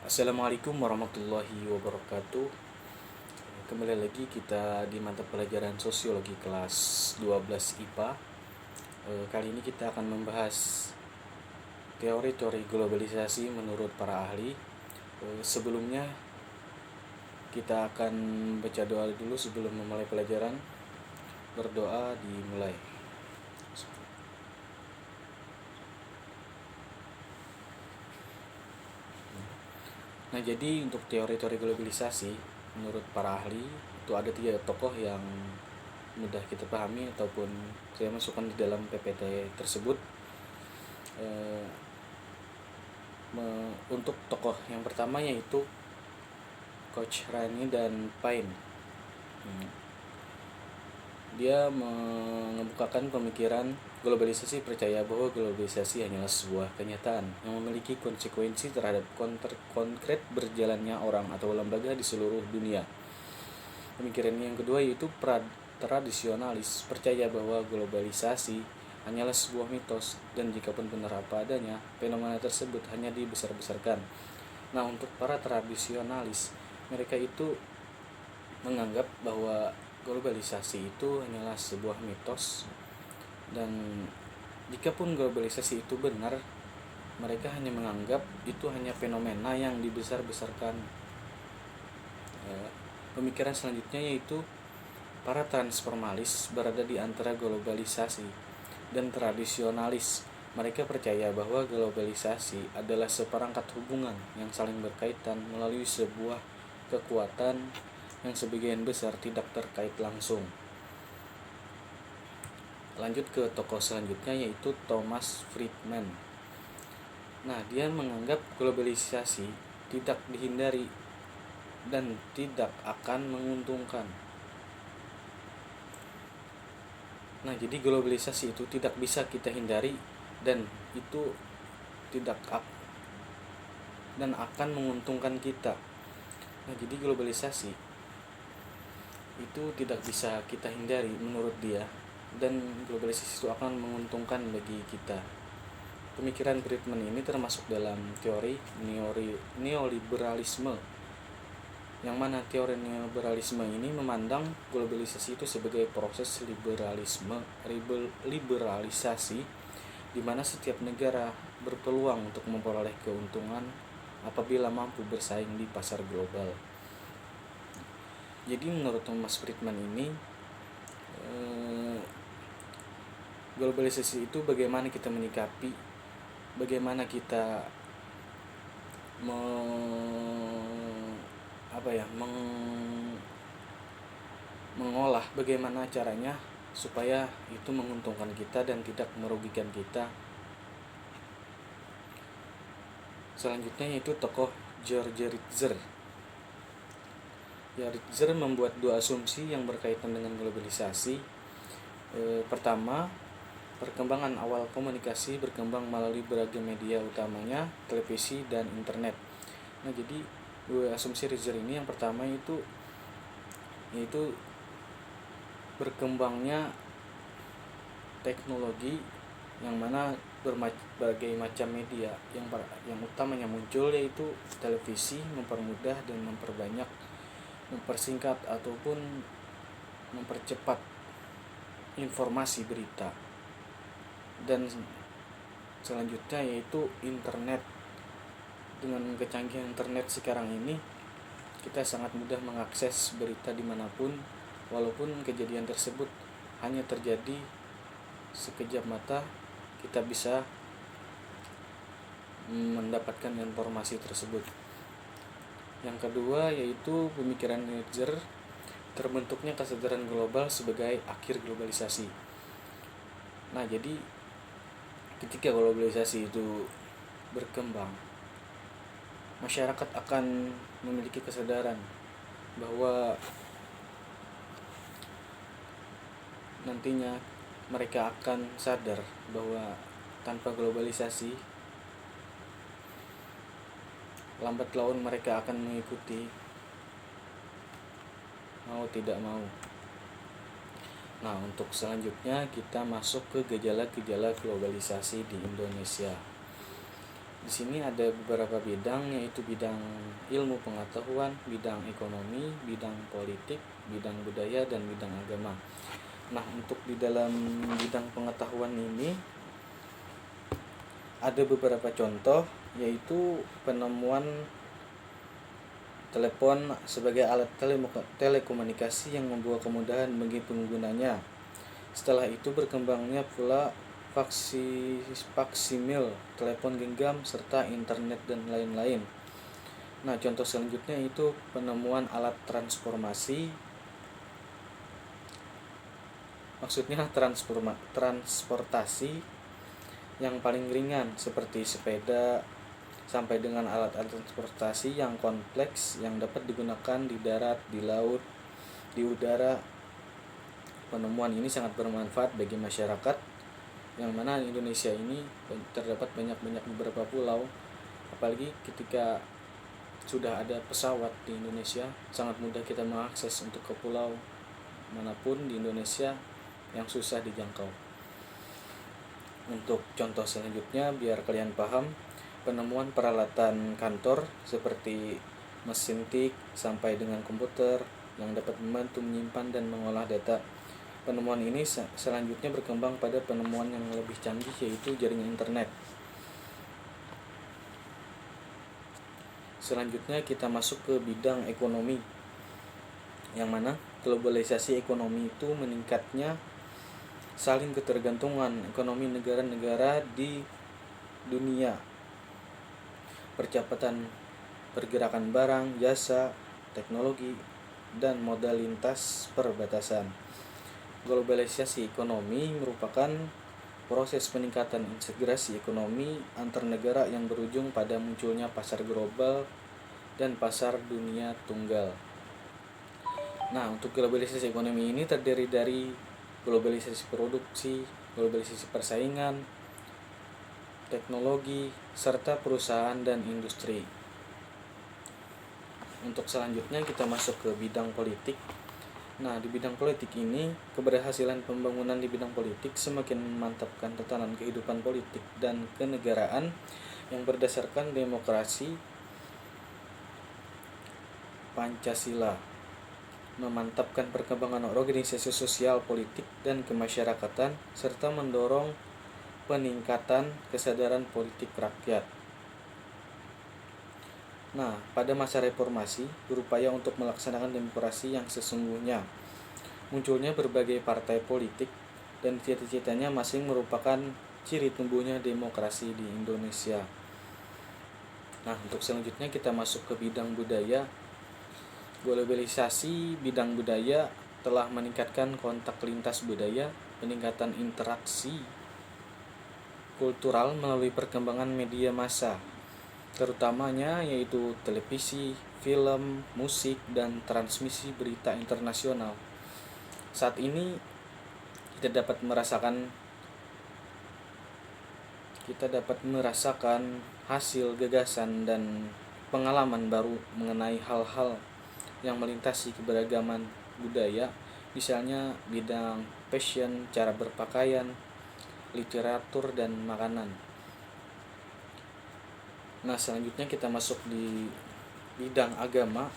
Assalamualaikum warahmatullahi wabarakatuh. Kembali lagi kita di mata pelajaran sosiologi kelas 12 IPA. Kali ini kita akan membahas teori-teori globalisasi menurut para ahli. Sebelumnya kita akan baca doa dulu sebelum memulai pelajaran. Berdoa dimulai. Nah, jadi untuk teori-teori globalisasi menurut para ahli itu ada 3 tokoh yang mudah kita pahami ataupun saya masukkan di dalam PPT tersebut. Untuk tokoh yang pertama yaitu Coach Rani dan Payne. Dia mengemukakan pemikiran globalisasi, percaya bahwa globalisasi hanyalah sebuah kenyataan yang memiliki konsekuensi terhadap konkret berjalannya orang atau lembaga di seluruh dunia. Pemikiran yang kedua yaitu tradisionalis, percaya bahwa globalisasi hanyalah sebuah mitos dan jikapun benar apa adanya, fenomena tersebut hanya dibesar-besarkan. Nah, untuk para tradisionalis, mereka itu menganggap bahwa globalisasi itu hanyalah sebuah mitos, dan jikapun globalisasi itu benar, mereka hanya menganggap itu hanya fenomena yang dibesar-besarkan. Pemikiran selanjutnya yaitu para transformalis berada di antara globalisasi dan tradisionalis. Mereka percaya bahwa globalisasi adalah seperangkat hubungan yang saling berkaitan melalui sebuah kekuatan yang sebagian besar tidak terkait langsung. Lanjut ke tokoh selanjutnya yaitu Thomas Friedman. Nah, dia menganggap globalisasi tidak dihindari dan tidak akan menguntungkan. Nah, jadi globalisasi itu tidak bisa kita hindari dan itu tidak dan akan menguntungkan kita. Nah, jadi globalisasi itu tidak bisa kita hindari menurut dia, dan globalisasi itu akan menguntungkan bagi kita. Pemikiran Friedman ini termasuk dalam teori neoliberalisme, yang mana teori neoliberalisme ini memandang globalisasi itu sebagai proses liberalisasi di mana setiap negara berpeluang untuk memperoleh keuntungan apabila mampu bersaing di pasar global. Jadi menurut Thomas Friedman ini, globalisasi itu bagaimana kita menyikapi, bagaimana kita mengolah, bagaimana caranya supaya itu menguntungkan kita dan tidak merugikan kita. Selanjutnya yaitu tokoh George Ritzer. Ritzer membuat 2 asumsi yang berkaitan dengan globalisasi. Pertama, perkembangan awal komunikasi berkembang melalui beragam media, utamanya televisi dan internet. Nah, jadi 2 asumsi Ritzer ini, yang pertama yaitu berkembangnya teknologi yang mana berbagai macam media, yang utamanya muncul yaitu televisi, mempermudah dan mempersingkat ataupun mempercepat informasi berita. Dan selanjutnya yaitu internet. Dengan kecanggihan internet sekarang ini, kita sangat mudah mengakses berita dimanapun, walaupun kejadian tersebut hanya terjadi sekejap mata, kita bisa mendapatkan informasi tersebut. Yang kedua yaitu pemikiran Ritzer, terbentuknya kesadaran global sebagai akhir globalisasi. Nah, jadi ketika globalisasi itu berkembang, masyarakat akan memiliki kesadaran bahwa nantinya mereka akan sadar bahwa tanpa globalisasi, lambat laun mereka akan mengikuti, mau tidak mau. Nah, untuk selanjutnya kita masuk ke gejala-gejala globalisasi di Indonesia. Di sini ada beberapa bidang, yaitu bidang ilmu pengetahuan, bidang ekonomi, bidang politik, bidang budaya, dan bidang agama. Nah, untuk di dalam bidang pengetahuan ini ada beberapa contoh, yaitu penemuan telepon sebagai alat telekomunikasi yang membawa kemudahan bagi penggunanya. Setelah itu berkembangnya pula faksimil, telepon genggam, serta internet dan lain-lain. Nah, contoh selanjutnya itu penemuan alat transportasi. Maksudnya transportasi yang paling ringan seperti sepeda, sampai dengan alat-alat transportasi yang kompleks yang dapat digunakan di darat, di laut, di udara. Penemuan ini sangat bermanfaat bagi masyarakat, yang mana di Indonesia ini terdapat banyak beberapa pulau. Apalagi ketika sudah ada pesawat di Indonesia, sangat mudah kita mengakses untuk ke pulau manapun di Indonesia yang susah dijangkau. Untuk contoh selanjutnya, biar kalian paham, penemuan peralatan kantor seperti mesin tik sampai dengan komputer yang dapat membantu menyimpan dan mengolah data. Penemuan ini selanjutnya berkembang pada penemuan yang lebih canggih, yaitu jaringan internet. Selanjutnya kita masuk ke bidang ekonomi, yang mana globalisasi ekonomi itu meningkatnya saling ketergantungan ekonomi negara-negara di dunia. Percepatan pergerakan barang, jasa, teknologi, dan modal lintas perbatasan. Globalisasi ekonomi merupakan proses peningkatan integrasi ekonomi antar negara yang berujung pada munculnya pasar global dan pasar dunia tunggal. Nah, untuk globalisasi ekonomi ini terdiri dari globalisasi produksi, globalisasi persaingan, teknologi, serta perusahaan dan industri. Untuk selanjutnya kita masuk ke bidang politik. Nah, di bidang politik ini, keberhasilan pembangunan di bidang politik semakin memantapkan tatanan kehidupan politik dan kenegaraan yang berdasarkan demokrasi Pancasila, memantapkan perkembangan organisasi sosial, politik, dan kemasyarakatan, serta mendorong peningkatan kesadaran politik rakyat. Nah, pada masa reformasi, berupaya untuk melaksanakan demokrasi yang sesungguhnya. Munculnya berbagai partai politik dan cita-citanya masing merupakan ciri tumbuhnya demokrasi di Indonesia. Nah, untuk selanjutnya kita masuk ke bidang budaya. Globalisasi bidang budaya telah meningkatkan kontak lintas budaya, peningkatan interaksi kultural melalui perkembangan media massa, terutamanya yaitu televisi, film, musik, dan transmisi berita internasional. Saat ini kita dapat merasakan hasil gagasan dan pengalaman baru mengenai hal-hal yang melintasi keberagaman budaya, misalnya bidang fashion, cara berpakaian, literatur, dan makanan. Nah, selanjutnya kita masuk di bidang agama.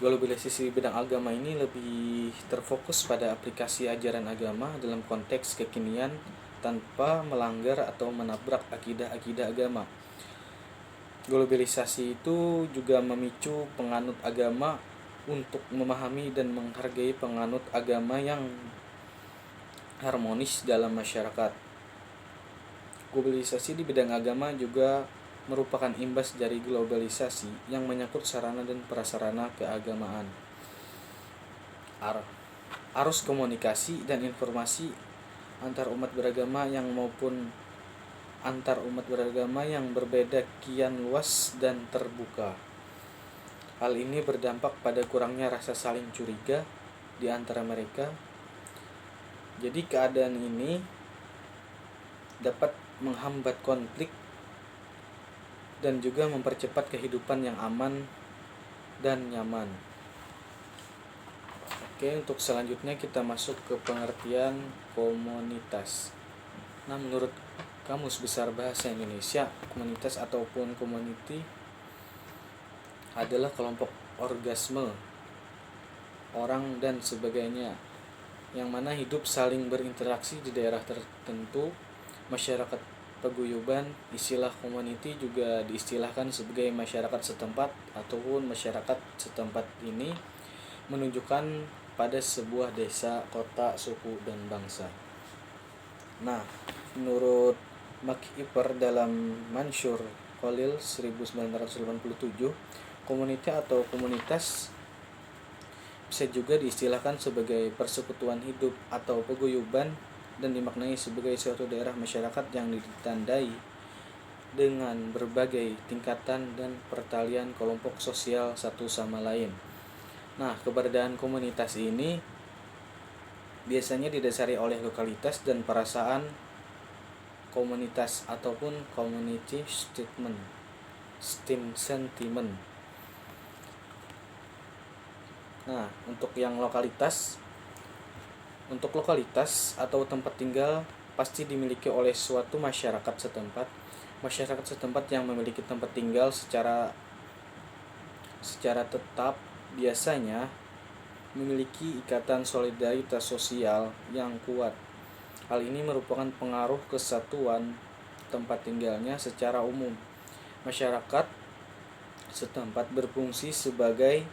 Globalisasi bidang agama ini lebih terfokus pada aplikasi ajaran agama dalam konteks kekinian tanpa melanggar atau menabrak akidah-akidah agama. Globalisasi itu juga memicu penganut agama untuk memahami dan menghargai penganut agama yang harmonis dalam masyarakat. Globalisasi di bidang agama juga merupakan imbas dari globalisasi yang menyangkut sarana dan prasarana keagamaan. Arus komunikasi dan informasi antar umat beragama maupun antar umat beragama yang berbeda kian luas dan terbuka. Hal ini berdampak pada kurangnya rasa saling curiga di antara mereka. Jadi keadaan ini dapat menghambat konflik dan juga mempercepat kehidupan yang aman dan nyaman. Oke, untuk selanjutnya kita masuk ke pengertian komunitas. Nah, menurut Kamus Besar Bahasa Indonesia, komunitas ataupun community adalah kelompok organisme, orang dan sebagainya yang mana hidup saling berinteraksi di daerah tertentu. Masyarakat paguyuban, istilah community juga diistilahkan sebagai masyarakat setempat ataupun masyarakat setempat ini menunjukkan pada sebuah desa, kota, suku, dan bangsa. Nah, menurut MacIver dalam Mansur Khalil 1987, community atau komunitas bisa juga diistilahkan sebagai persekutuan hidup atau paguyuban dan dimaknai sebagai suatu daerah masyarakat yang ditandai dengan berbagai tingkatan dan pertalian kelompok sosial satu sama lain. Nah, keberadaan komunitas ini biasanya didasari oleh lokalitas dan perasaan komunitas ataupun community sentiment. Nah, untuk lokalitas atau tempat tinggal pasti dimiliki oleh suatu masyarakat setempat. Masyarakat setempat yang memiliki tempat tinggal secara tetap biasanya memiliki ikatan solidaritas sosial yang kuat. Hal ini merupakan pengaruh kesatuan tempat tinggalnya secara umum. Masyarakat setempat berfungsi sebagai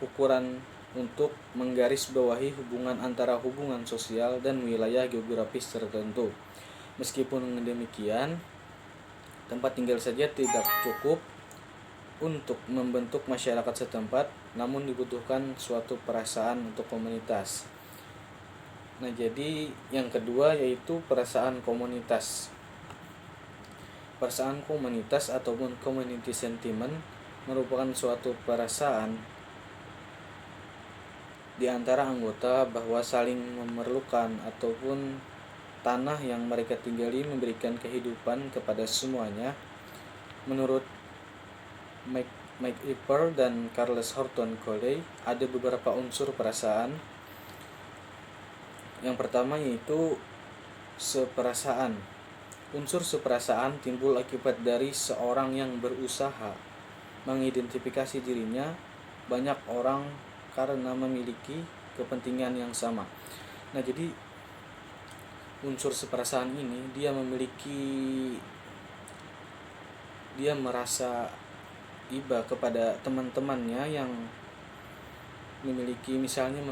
ukuran untuk menggarisbawahi hubungan antara hubungan sosial dan wilayah geografis tertentu. Meskipun demikian, tempat tinggal saja tidak cukup untuk membentuk masyarakat setempat, namun dibutuhkan suatu perasaan untuk komunitas. Nah, jadi yang kedua yaitu perasaan komunitas. Perasaan komunitas ataupun community sentiment merupakan suatu perasaan di antara anggota bahwa saling memerlukan ataupun tanah yang mereka tinggali memberikan kehidupan kepada semuanya. Menurut MacIver dan Charles Horton Coley, ada beberapa unsur perasaan. Yang pertama yaitu seperasaan. Unsur seperasaan timbul akibat dari seorang yang berusaha mengidentifikasi dirinya banyak orang karena memiliki kepentingan yang sama. Nah, jadi unsur seperasaan ini dia merasa iba kepada teman-temannya yang memiliki misalnya